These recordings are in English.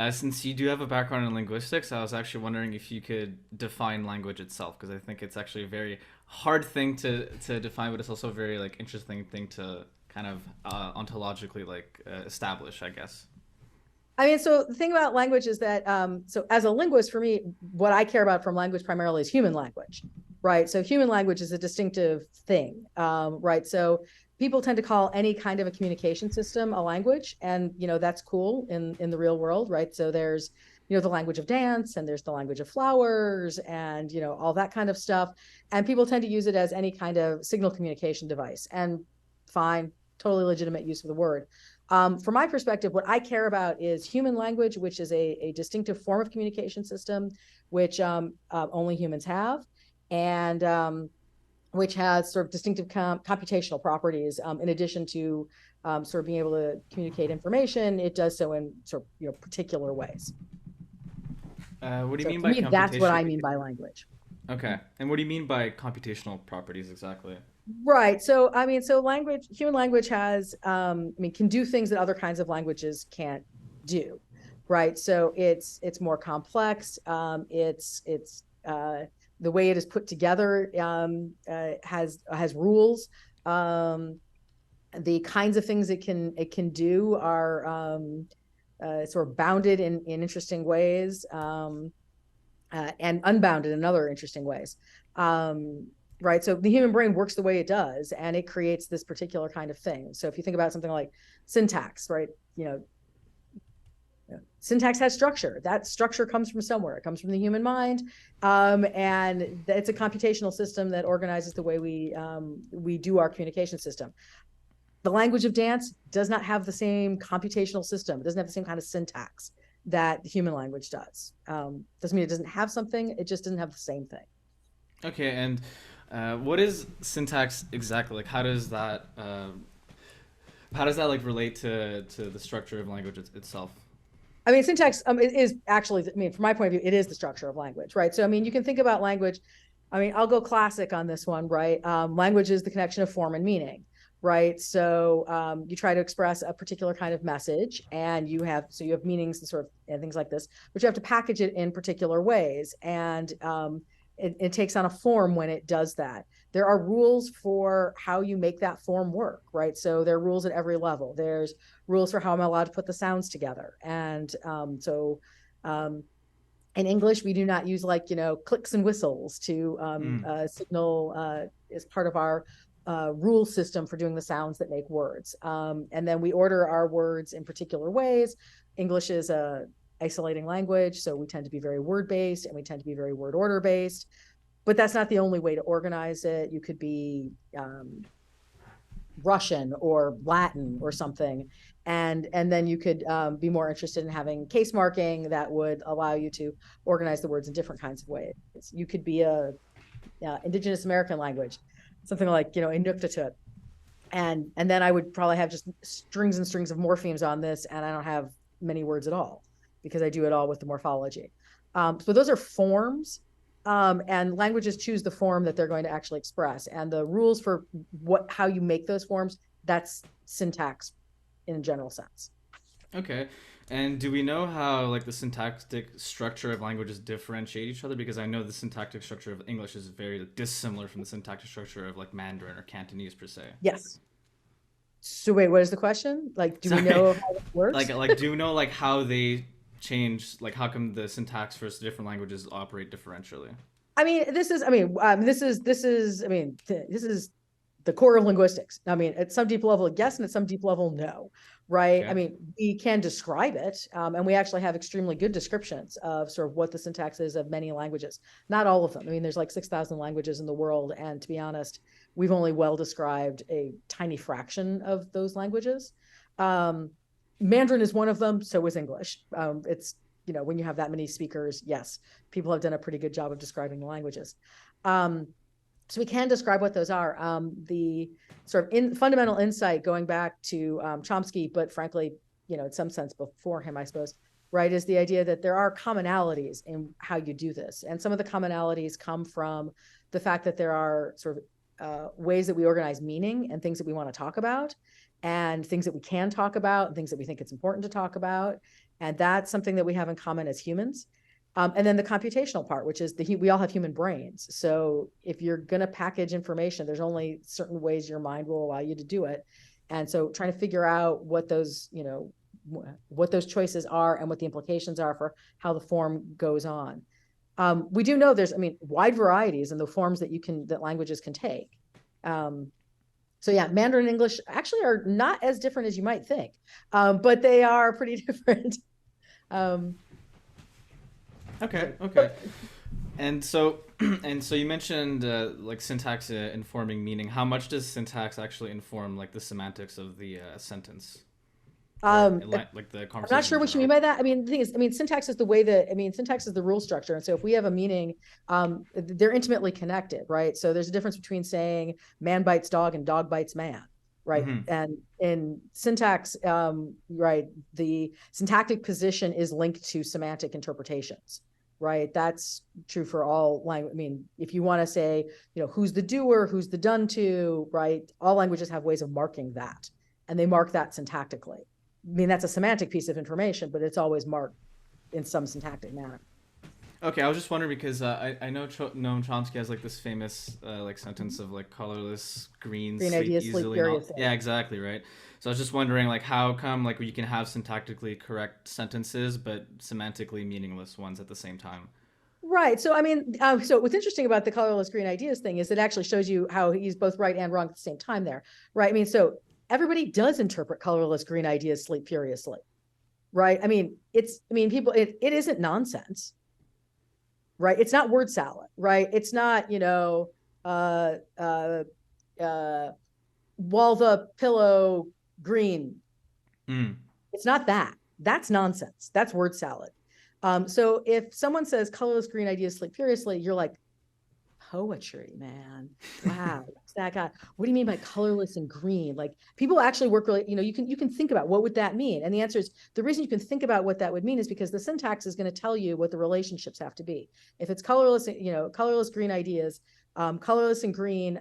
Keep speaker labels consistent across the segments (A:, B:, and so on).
A: Since you do have a background in linguistics, I was actually wondering if you could define language itself, because I think it's actually a very hard thing to define, but it's also a very like interesting thing to kind of ontologically establish, I guess.
B: I mean, so the thing about language is that, so as a linguist, for me, what I care about from language primarily is human language, right? So human language is a distinctive thing, right? So people tend to call any kind of a communication system a language, and that's cool in the real world, right? So there's the language of dance, and there's the language of flowers, and all that kind of stuff, and people tend to use it as any kind of signal communication device, and fine, totally legitimate use of the word. From my perspective, what I care about is human language, which is a distinctive form of communication system, which only humans have, and which has sort of distinctive computational properties. In addition to sort of being able to communicate information, it does so in sort of particular ways.
A: What do you
B: So
A: mean
B: to
A: by
B: me, that's what
A: computation?
B: I mean by language.
A: Okay, and what do you mean by computational properties exactly?
B: Right. So I mean, so human language has, I mean, can do things that other kinds of languages can't do. Right. So it's more complex. The way it is put together has rules. Um, the kinds of things it can do are sort of bounded in interesting ways, and unbounded in other interesting ways. Um, right. So the human brain works the way it does, and it creates this particular kind of thing. So if you think about something like syntax, right? You know, syntax has structure. That structure comes from somewhere. It comes from the human mind, and it's a computational system that organizes the way we do our communication system. The language of dance does not have the same computational system. It doesn't have the same kind of syntax that the human language does. Doesn't mean it doesn't have something. It just doesn't have the same thing.
A: Okay, and what is syntax exactly? Like, how does that like relate to the structure of language itself?
B: I mean, syntax is actually, I mean, from my point of view, it is the structure of language, right? So, I mean, you can think about language. I mean, I'll go classic on this one, right? Language is the connection of form and meaning, right? So, you try to express a particular kind of message, and you have meanings and sort of and things like this, but you have to package it in particular ways, and it takes on a form when it does that. There are rules for how you make that form work, right? So there are rules at every level. There's rules for how I'm allowed to put the sounds together. And um, in English, we do not use clicks and whistles to
A: Mm.
B: signal as part of our rule system for doing the sounds that make words. And then we order our words in particular ways. English is a isolating language, so we tend to be very word based, and we tend to be very word order based. But that's not the only way to organize it. You could be Russian or Latin or something, and then you could be more interested in having case marking that would allow you to organize the words in different kinds of ways. You could be a indigenous American language, something like Inuktitut, and then I would probably have just strings and strings of morphemes on this, and I don't have many words at all because I do it all with the morphology. So those are forms, and languages choose the form that they're going to actually express, and the rules for how you make those forms, that's syntax in a general sense.
A: Okay. And do we know how like the syntactic structure of languages differentiate each other? Because I know the syntactic structure of English is very dissimilar from the syntactic structure of like Mandarin or Cantonese per se.
B: Yes. So wait, what is the question? Like, do we
A: Sorry.
B: know how it works?
A: Like do you know like how they change, like how come the syntax for different languages operate differentially?
B: I mean, this is, I mean, I mean, this is the core of linguistics. I mean, at some deep level, yes, and at some deep level, no, right? I
A: Okay.
B: mean, we can describe it, and we actually have extremely good descriptions of sort of what the syntax is of many languages. Not all of them. I mean, there's like 6,000 languages in the world, and to be honest, we've only well described a tiny fraction of those languages. Um, Mandarin is one of them, so is English. It's when you have that many speakers, yes, people have done a pretty good job of describing the languages. Um, so we can describe what those are. The sort of fundamental insight going back to Chomsky, but frankly, in some sense before him, I suppose, right, is the idea that there are commonalities in how you do this. And some of the commonalities come from the fact that there are sort of ways that we organize meaning and things that we want to talk about, and things that we can talk about, and things that we think it's important to talk about. And that's something that we have in common as humans. And then the computational part, which is we all have human brains. So if you're going to package information, there's only certain ways your mind will allow you to do it. And so trying to figure out what those, what those choices are and what the implications are for how the form goes on. We do know there's, wide varieties in the forms that languages can take. So yeah, Mandarin and English actually are not as different as you might think, but they are pretty different.
A: Okay. And so you mentioned like syntax informing meaning. How much does syntax actually inform like the semantics of the sentence? Like the conversation.
B: I'm not sure what you mean by that. The thing is, syntax is the way that, syntax is the rule structure. And so if we have a meaning, they're intimately connected, right? So there's a difference between saying man bites dog and dog bites man, right? Mm-hmm. And in syntax, right, the syntactic position is linked to semantic interpretations, right? That's true for all language. If you want to say, who's the doer, who's the done to, right? All languages have ways of marking that, and they mark that syntactically. That's a semantic piece of information, but it's always marked in some syntactic manner.
A: Okay, I was just wondering because I know Noam Chomsky has like this famous like sentence of like colorless green sleep
B: ideas,
A: easily. Yeah, exactly, right. So I was just wondering like how come like you can have syntactically correct sentences but semantically meaningless ones at the same time.
B: Right. So so what's interesting about the colorless green ideas thing is it actually shows you how he's both right and wrong at the same time there, right? So everybody does interpret colorless green ideas sleep furiously, right? People, it isn't nonsense, right? It's not word salad, right? It's not, wall the pillow green. It's not that. That's nonsense. That's word salad. So if someone says colorless green ideas sleep furiously, you're like, poetry, man. Wow. What's that guy? What do you mean by colorless and green? Like people actually work really, you can think about what would that mean? And the answer is the reason you can think about what that would mean is because the syntax is going to tell you what the relationships have to be. If it's colorless, colorless green ideas, colorless and green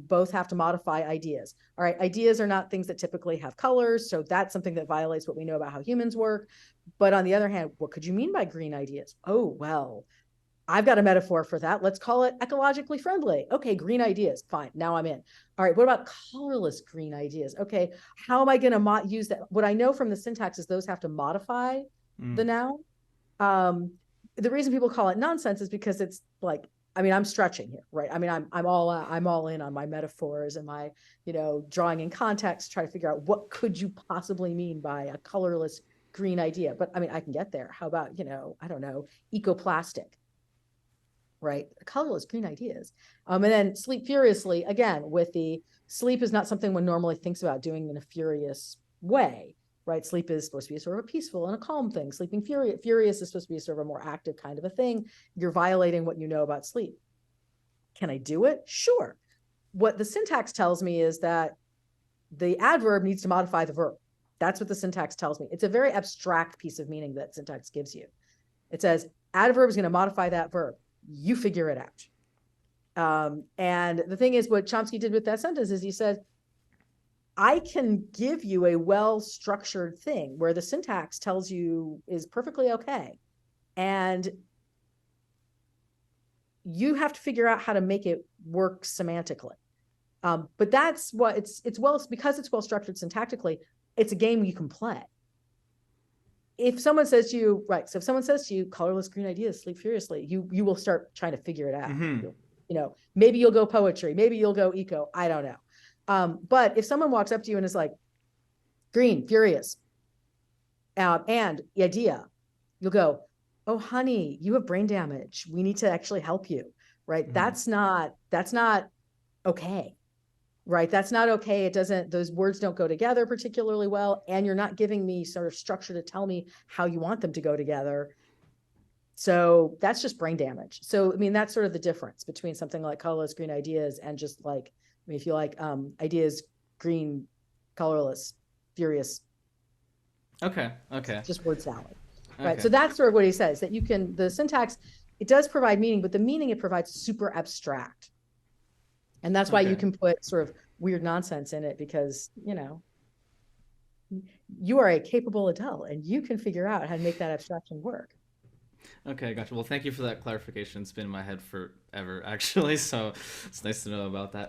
B: both have to modify ideas. All right. Ideas are not things that typically have colors. So that's something that violates what we know about how humans work. But on the other hand, what could you mean by green ideas? Oh, well, I've got a metaphor for that. Let's call it ecologically friendly. Okay, green ideas. Fine. Now I'm in. All right. What about colorless green ideas? Okay. How am I going to use that? What I know from the syntax is those have to modify the noun. The reason people call it nonsense is because it's like, I'm stretching here, right? I'm all in on my metaphors and my, drawing in context, try to figure out what could you possibly mean by a colorless green idea. But I can get there. How about, I don't know, ecoplastic. Right, colorless green ideas, and then sleep furiously again. With the sleep is not something one normally thinks about doing in a furious way, right? Sleep is supposed to be sort of a peaceful and a calm thing. Sleeping furious is supposed to be sort of a more active kind of a thing. You're violating what you know about sleep. Can I do it? Sure. What the syntax tells me is that the adverb needs to modify the verb. That's what the syntax tells me. It's a very abstract piece of meaning that syntax gives you. It says adverb is going to modify that verb. You figure it out. And the thing is, what Chomsky did with that sentence is he said, I can give you a well-structured thing where the syntax tells you is perfectly okay. And you have to figure out how to make it work semantically. But that's what because it's well-structured syntactically, it's a game you can play. If someone says to you, right, so if someone says to you, colorless green ideas sleep furiously, you will start trying to figure it out. Mm-hmm. Maybe you'll go poetry, maybe you'll go eco, I don't know. But if someone walks up to you and is like, green, furious, and idea, you'll go, oh, honey, you have brain damage. We need to actually help you, right? Mm-hmm. That's not okay. Right. That's not okay. Those words don't go together particularly well. And you're not giving me sort of structure to tell me how you want them to go together. So that's just brain damage. So, that's sort of the difference between something like colorless green ideas and just like, if you like ideas, green, colorless, furious.
A: Okay.
B: Just word salad. Okay. Right. So that's sort of what he says, that the syntax, it does provide meaning, but the meaning it provides is super abstract. And that's why you can put sort of weird nonsense in it because, you are a capable adult and you can figure out how to make that abstraction work.
A: Okay, gotcha. Well, thank you for that clarification. It's been in my head forever, actually, so it's nice to know about that.